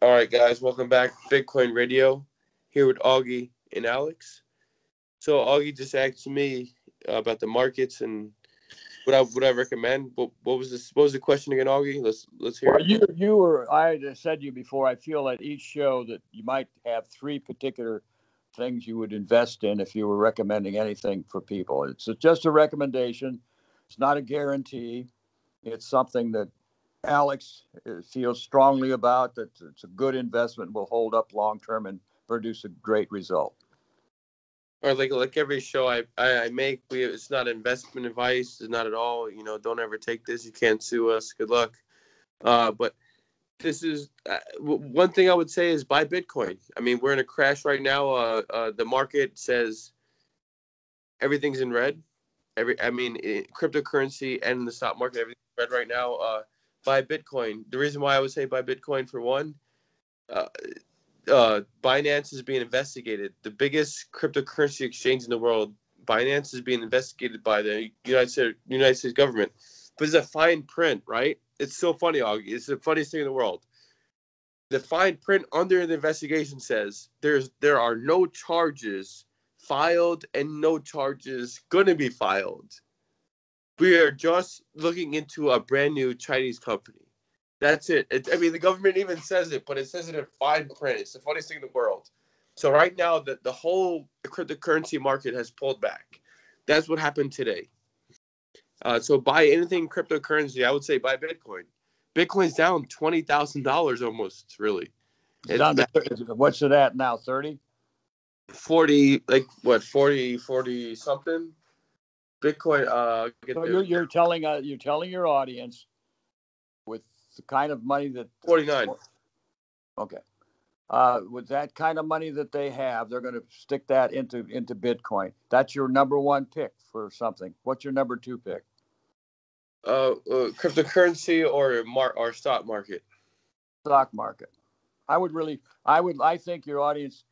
All right, guys, welcome back. Bitcoin Radio here with Augie and Alex. So Augie just asked me about the markets and what I recommend. What was this? What was the question again, Augie? Let's hear Well, it. you were. I had said to you before. I feel at each show that you might have three particular things you would invest in if you were recommending anything for people. It's just a recommendation. It's not a guarantee. It's something that Alex feels strongly about. That it's a good investment, will hold up long term, and produce a great result. Or like every show I make, it's not investment advice. It's not at all. Don't ever take this. You can't sue us. Good luck. But this is one thing I would say is buy Bitcoin. I mean, we're in a crash right now. The market says everything's in red. Cryptocurrency and the stock market, everything's in red right now. Buy Bitcoin. The reason why I would say buy Bitcoin, for one, uh, Binance is being investigated. The biggest cryptocurrency exchange in the world, Binance, is being investigated by the United States government. But it's a fine print, right? It's so funny, Augie. It's the funniest thing in the world. The fine print under the investigation says there are no charges filed and no charges going to be filed. We are just looking into a brand new Chinese company. That's it. The government even says it, but it says it in fine print. It's the funniest thing in the world. So right now, the whole cryptocurrency market has pulled back. That's what happened today. So buy anything cryptocurrency. I would say buy Bitcoin. Bitcoin's down $20,000 almost, really. It's down to what's it at now? 30? 40, like what? 40 something. Bitcoin. So you're telling your audience with the kind of money that 49. Okay. With that kind of money that they have, they're going to stick that into Bitcoin. That's your number one pick for something. What's your number two pick? Cryptocurrency or stock market. Stock market. I think your audience,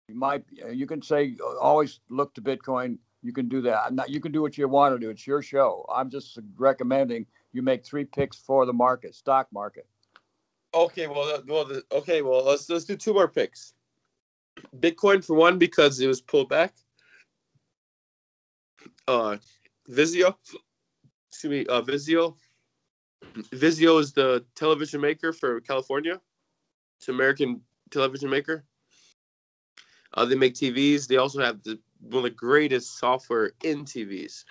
you can say always look to Bitcoin. You can do that. You can do what you want to do. It's your show. I'm just recommending you make three picks for the market, stock market. Okay, let's do two more picks. Bitcoin for one because it was pulled back. Vizio. Excuse me, Vizio. Vizio is the television maker for California. It's an American television maker. They make TVs. They also have one of the greatest software in TVs.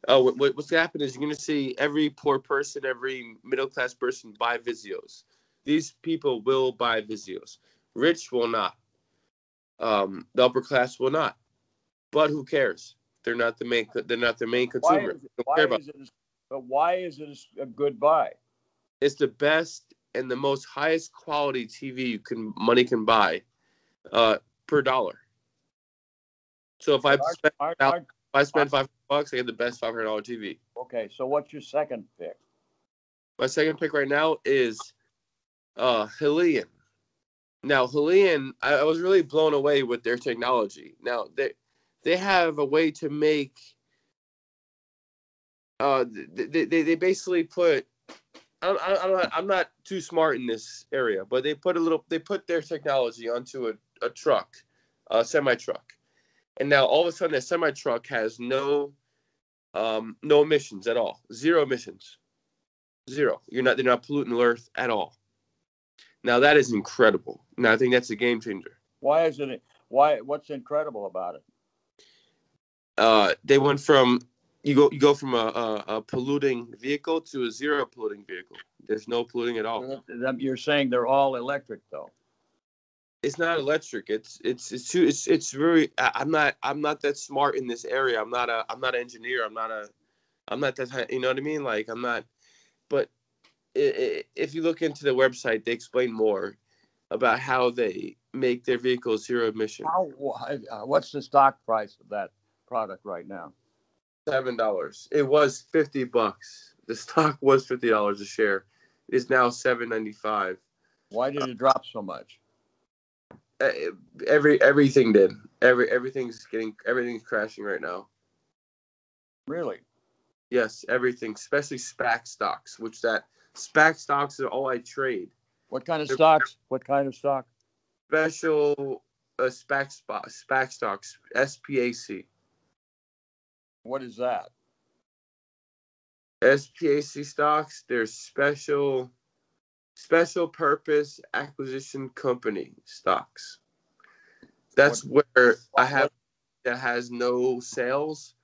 What's going to happen is you're going to see every poor person, every middle-class person buy Vizios. These people will buy Vizios. Rich will not. The upper class will not. But who cares? They're not the main consumer. Why is it a good buy? It's the best and the most highest quality TV money can buy per dollar. So if I spend $500, I get the best $500 TV. Okay, so what's your second pick? My second pick right now is Helion. Now, Helion, I was really blown away with their technology. Now, they have a way to make. They basically put. I'm not too smart in this area, but they put their technology onto a truck, a semi truck, and now all of a sudden, that semi truck has no emissions at all, zero emissions, zero. They're not polluting the earth at all. Now that is incredible. Now I think that's a game changer. Why isn't it? What's incredible about it? They went from you go from a polluting vehicle to a zero polluting vehicle. There's no polluting at all. You're saying they're all electric, though. It's not electric. It's very. I'm not that smart in this area. I'm not an engineer. I'm not that. You know what I mean? Like I'm not. But if you look into the website, they explain more about how they make their vehicles zero emission. What's the stock price of that product right now? $7. It was $50. The stock was $50 a share. It is now $7.95. Why did it drop so much? Everything did. Everything's crashing right now. Really? Yes, everything, especially SPAC stocks, SPAC stocks are all I trade. What kind of stocks? What kind of stock? Special SPAC stocks, SPAC. What is that? SPAC stocks, they're special purpose acquisition company stocks. That's where I have that has no sales,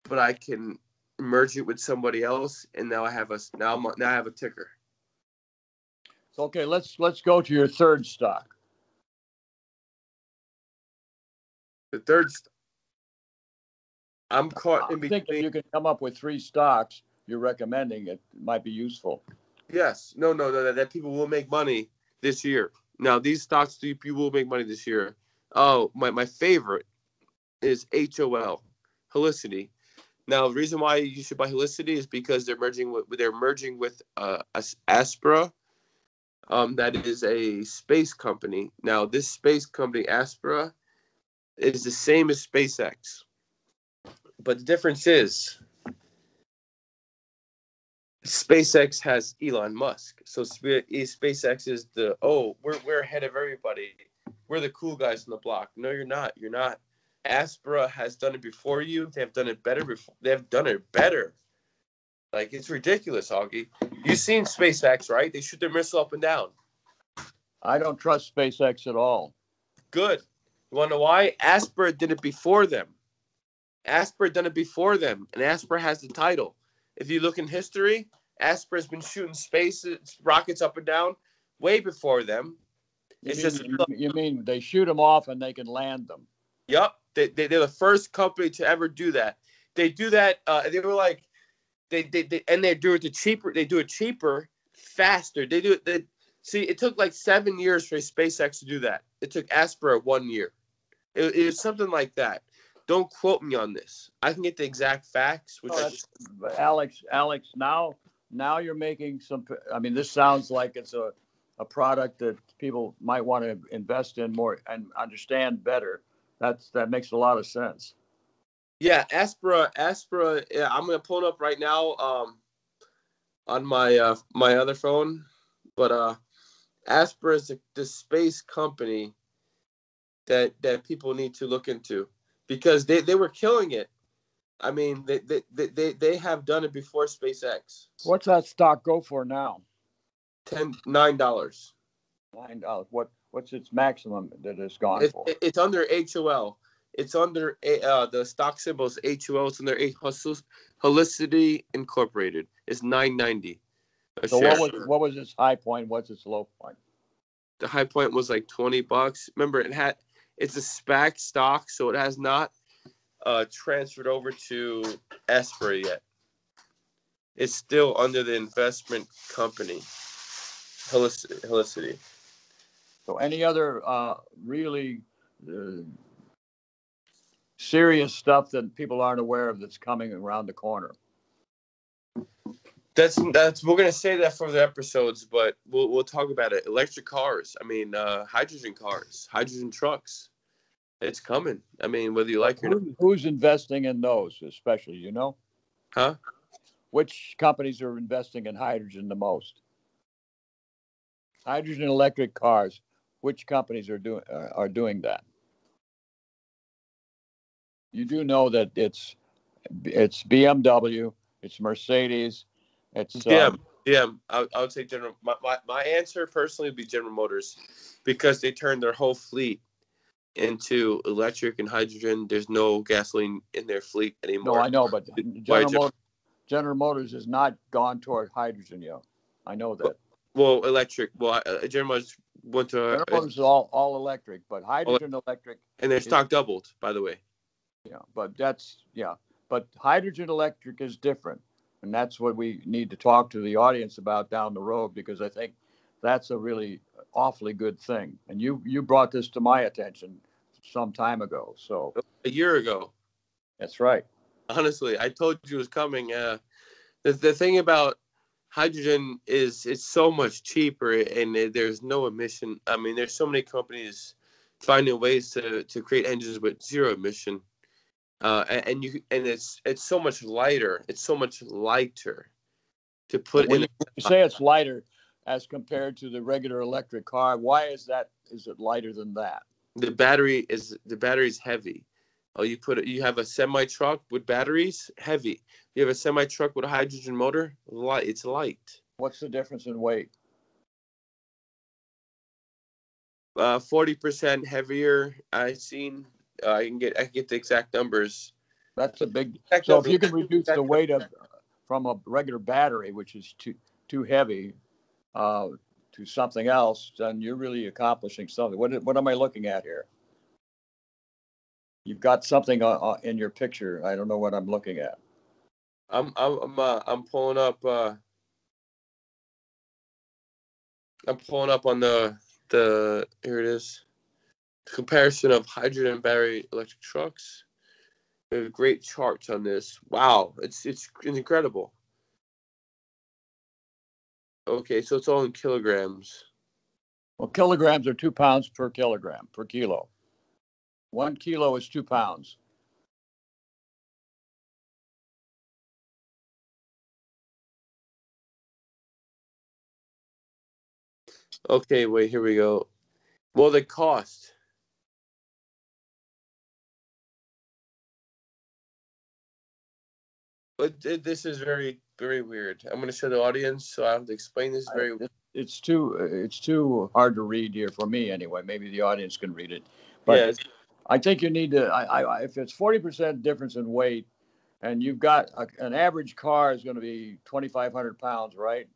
but I can merge it with somebody else, and now I have a ticker. So, okay, let's go to your third stock. The third, I'm caught in between. I think if you can come up with 3 stocks you're recommending, it might be useful. Yes, no, that people will make money this year. Now, these stocks, you will make money this year. Oh, my favorite is HOL, Helicity. Now, the reason why you should buy Helicity is because they're merging with Aspera. That is a space company. Now, this space company, Aspera, is the same as SpaceX, but the difference is SpaceX has Elon Musk. So SpaceX is we're ahead of everybody. We're the cool guys on the block. No, you're not. You're not. Aspera has done it before you. They have done it better before. They have done it better. Like, it's ridiculous, Augie. You've seen SpaceX, right? They shoot their missile up and down. I don't trust SpaceX at all. Good. You want to know why? Aspera did it before them. Aspera done it before them, and Aspera has the title. If you look in history, Aspera's been shooting rockets up and down way before them. You mean they shoot them off and they can land them? Yep. They're the first company to ever do that. They do that. They were like, they do it cheaper. They do it cheaper, faster. They do it. See, it took like 7 years for SpaceX to do that. It took Aspera 1 year. It was something like that. Don't quote me on this. I can get the exact facts. Alex, now you're making some. I mean, this sounds like it's a product that people might want to invest in more and understand better. That makes a lot of sense. Yeah, Aspera. Yeah, I'm gonna pull it up right now on my my other phone. But Aspera is the space company that people need to look into, because they were killing it. I mean, they have done it before SpaceX. What's that stock go for now? $9. $9. What's its maximum that it's gone for? It's under HOL. It's under the stock symbol is HOL. It's under Helicity Incorporated. It's $9.90. So what was its high point? What's its low point? The high point was like $20. Remember, it's a SPAC stock, so it has not transferred over to Aspera yet. It's still under the investment company, Helicity. So any other really serious stuff that people aren't aware of that's coming around the corner? That's we're gonna say that for the episodes, but we'll talk about it. Electric cars. I mean, hydrogen cars, hydrogen trucks. It's coming. I mean, whether you like it or not. Who's investing in those, especially, you know? Huh? Which companies are investing in hydrogen the most? Hydrogen electric cars. Which companies are doing that? You do know that it's BMW, it's Mercedes, it's GM. I would say General. My answer personally would be General Motors, because they turned their whole fleet into electric and hydrogen. There's no gasoline in their fleet anymore. No, I know, but General Motors has not gone toward hydrogen yet. I know that. Well, electric. Well, General Motors went to. General Motors is all electric, but hydrogen electric. And their stock doubled, by the way. Yeah, but hydrogen electric is different, and that's what we need to talk to the audience about down the road, because I think that's a really awfully good thing. And you brought this to my attention some time ago. So a year ago. That's right. Honestly, I told you it was coming. The thing about hydrogen is it's so much cheaper, and there's no emission. I mean, there's so many companies finding ways to create engines with zero emission. And it's so much lighter. It's so much lighter to put in. You say it's lighter. as compared to the regular electric car. Why is that? Is it lighter than that? The battery's heavy. Oh, you have a semi truck with batteries, heavy. You have a semi truck with a hydrogen motor, light. It's light. What's the difference in weight? 40% heavier. I can get the exact numbers. That's a big. So if you can reduce the weight of from a regular battery, which is too heavy, to something else, then you're really accomplishing something. What am I looking at here? You've got something in your picture. I don't know what I'm looking at. I'm pulling up. I'm pulling up on the here it is. Comparison of hydrogen battery electric trucks. There's great charts on this. Wow, it's incredible. Okay, so it's all in kilograms. Well, kilograms are 2 pounds per kilogram, per kilo. 1 kilo is 2 pounds. Okay, wait, here we go. Well, the cost. But this is very, very weird. I'm going to show the audience, so I have to explain this very. It's too hard to read here for me anyway. Maybe the audience can read it, but yeah, I think you need to. If it's 40% difference in weight, and you've got an average car is going to be 2,500 pounds, right?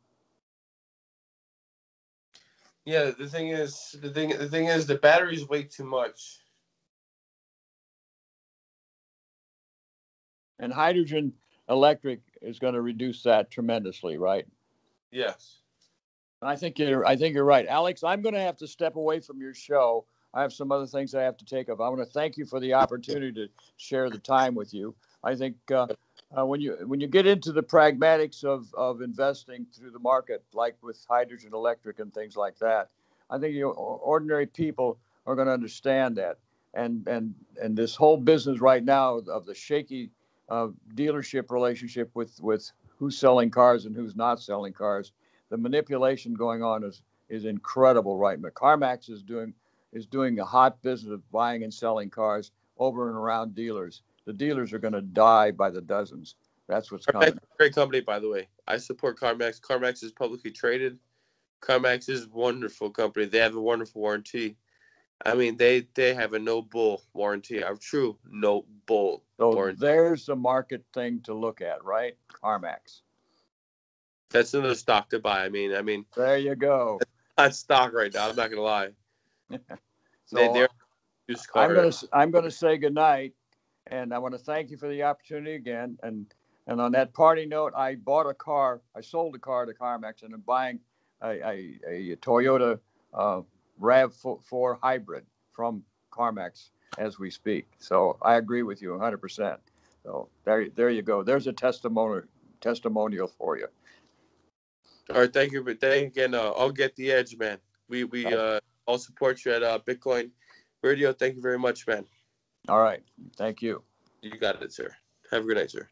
Yeah, the thing is the batteries weigh too much. And hydrogen electric is going to reduce that tremendously, right? Yes. I think you're right, Alex. I'm going to have to step away from your show. I have some other things I have to take up. I want to thank you for the opportunity to share the time with you. I think when you get into the pragmatics of investing through the market, like with hydrogen electric and things like that, I think ordinary people are going to understand that. And this whole business right now of the shaky dealership relationship with who's selling cars and who's not selling cars, the manipulation going on is incredible right now. CarMax is doing a hot business of buying and selling cars over and around dealers. The dealers are going to die by the dozens. That's what's coming. CarMax is a great company, by the way. I support CarMax. CarMax is publicly traded. CarMax is a wonderful company. They have a wonderful warranty. I mean, they have a no bull warranty. A true no bull warranty. There's a market thing to look at, right? CarMax. That's another stock to buy. I mean. There you go. Not stock right now. I'm not gonna lie. So I'm gonna say goodnight, and I want to thank you for the opportunity again. And on that parting note, I bought a car. I sold a car to CarMax, and I'm buying a Toyota RAV4 hybrid from CarMax as we speak. So I agree with you 100%. So there you go. There's a testimonial for you. All right, thank you. But thank you again. I'll get the edge, man. We all support you at Bitcoin Radio. Thank you very much, man. All right. Thank you. You got it, sir. Have a good night, sir.